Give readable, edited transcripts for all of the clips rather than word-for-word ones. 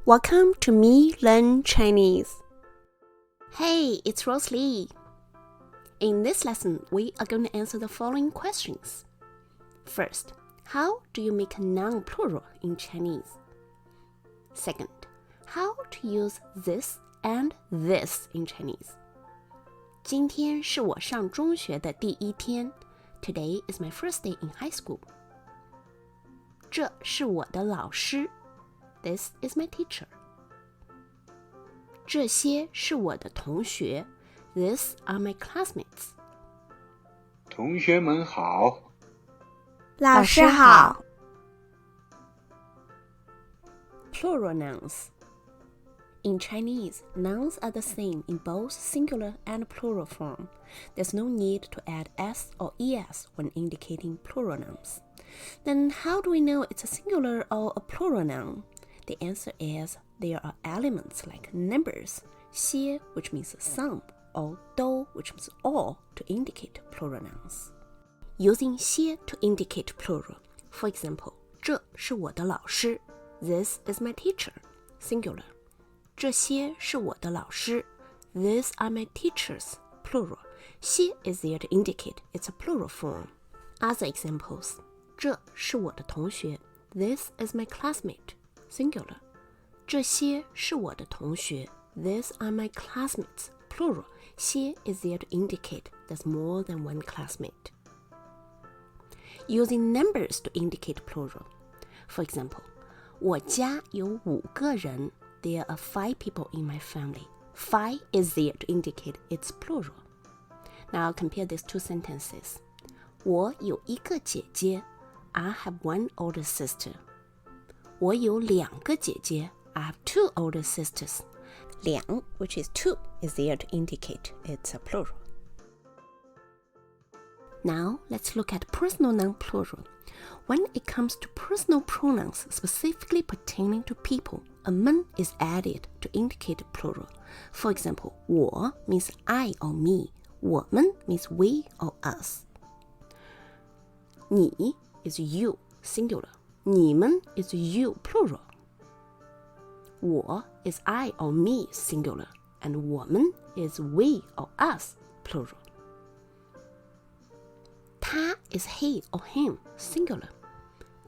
Welcome to MeeLearn Chinese. Hey, it's Rose Lee. In this lesson, we are going to answer the following questions. First, how do you make a noun plural in Chinese? Second, how to use this and this in Chinese? 今天是我上中学的第一天. Today is my first day in high school. 这是我的老师. This is my teacher. 这些是我的同学. These are my classmates. 同学们好。老师好。Plural nouns. In Chinese, nouns are the same in both singular and plural form. There's no need to add s or es when indicating plural nouns. Then how do we know it's a singular or a plural noun? The answer is there are elements like numbers, 些 which means some, or 都 which means all to indicate plural nouns. Using 些 to indicate plural. For example, 这是我的老师. This is my teacher. Singular. 这些是我的老师. These are my teachers. Plural. 些 is there to indicate it's a plural form. Other examples. 这是我的同学. This is my classmate. Singular. 这些是我的同学. These are my classmates. Plural. 些 is there to indicate there's more than one classmate. Using numbers to indicate plural. For example, 我家有5个人. There are 5 people in my family. 5 is there to indicate it's plural. Now compare these two sentences. 我有一个姐姐. I have one older sister. 我有2个姐姐. I have 2 older sisters. 2, which is 2, is there to indicate it's a plural. Now, let's look at personal noun plural. When it comes to personal pronouns specifically pertaining to people, a "men" is added to indicate plural. For example, 我 means I or me. 我们 means we or us. 你 is you, singular. 你们 is you, plural. 我 is I or me, singular. And 我们 is we or us, plural. 他 is he or him, singular.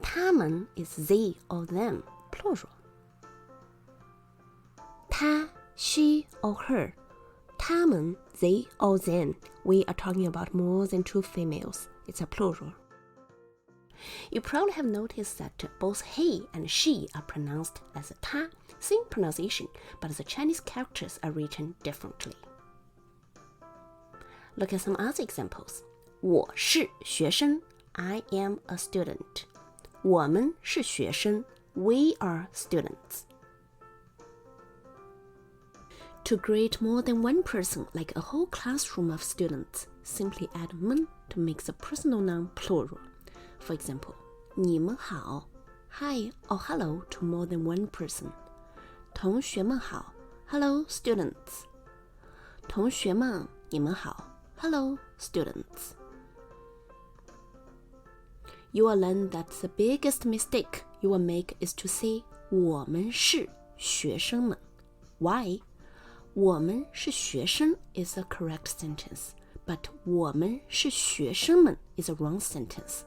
他们 is they or them, plural. 他 she or her. 他们 they or them. We are talking about more than 2 females. It's a plural. You probably have noticed that both he and she are pronounced as 他, same pronunciation, but the Chinese characters are written differently. Look at some other examples. 我是学生. I am a student. 我们是学生. We are students. To grade more than one person, like a whole classroom of students, simply add 们 to make the personal noun plural. For example, 你们好. Hi or hello to more than one person. 同学们好. Hello, students. 同学们, 你们好. Hello, students. You will learn that the biggest mistake you will make is to say 我们是学生们. Why? 我们是学生 is a correct sentence, but 我们是学生们 is a wrong sentence,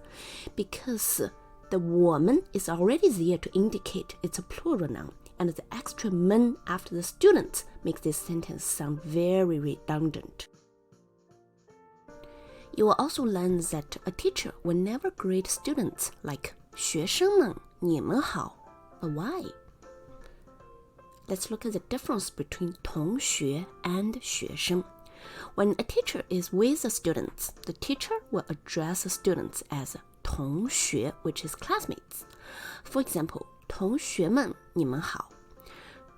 because the 我们 is already there to indicate it's a plural noun, and the extra 们 after the student makes this sentence sound very redundant. You will also learn that a teacher will never grade students like 学生们, 你们好. But why? Let's look at the difference between 同学 and 学生. When a teacher is with the students, the teacher will address the students as 同学, which is classmates. For example, 同学们, 你们好.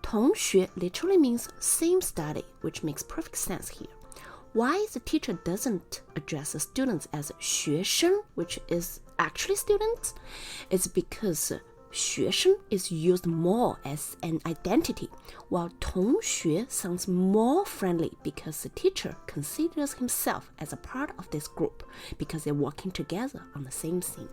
同学 literally means same study, which makes perfect sense here. Why the teacher doesn't address the students as 学生, which is actually students? It's because 学生 is used more as an identity, while 同学 sounds more friendly because the teacher considers himself as a part of this group because they're working together on the same thing.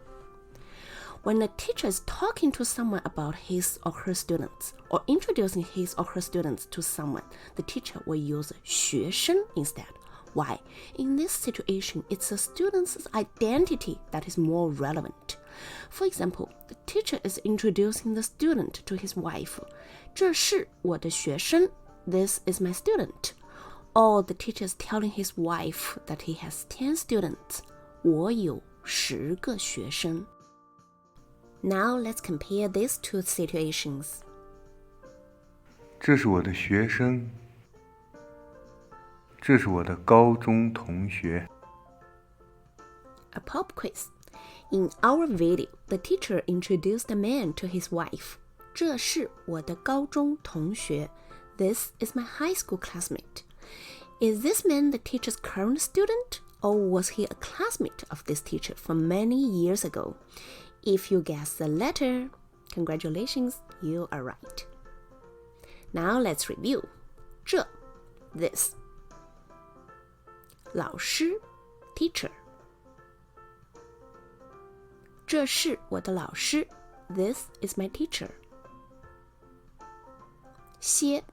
When a teacher is talking to someone about his or her students, or introducing his or her students to someone, the teacher will use 学生 instead. Why? In this situation, it's the student's identity that is more relevant. For example, the teacher is introducing the student to his wife. 这是我的学生. This is my student. Or the teacher is telling his wife that he has 10 students. 我有10个学生. Now let's compare these two situations. 这是我的学生，这是我的高中同学。A pop quiz. In our video, the teacher introduced a man to his wife. 这是我的高中同学. This is my high school classmate. Is this man the teacher's current student, or was he a classmate of this teacher from many years ago? If you guessed the latter, congratulations, you are right. Now let's review. 这 this. 老师 teacher. 这是我的老师 This is my teacher. 些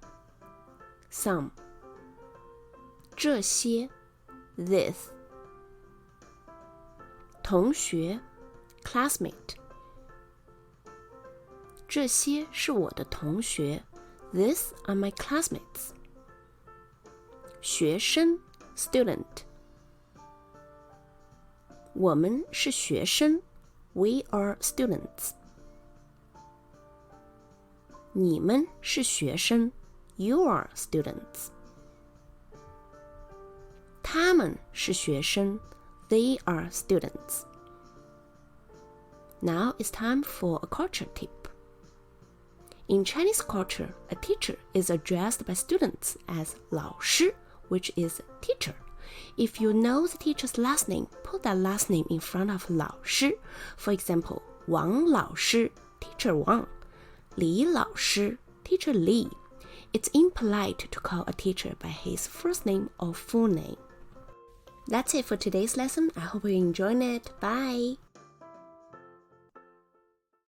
some. 这些 this. 同学 classmate. 这些是我的同学 These are my classmates. 学生 student. 我们是学生 We are students. 你们是学生 You are students. 他们是学生 They are students. Now it's time for a culture tip. In Chinese culture, a teacher is addressed by students as 老师, which is teacher. If you know the teacher's last name, put that last name in front of 老师. For example, 王老师 teacher Wang. 李老师 teacher Li. It's impolite to call a teacher by his first name or full name. That's it for today's lesson. I hope you enjoyed it. Bye!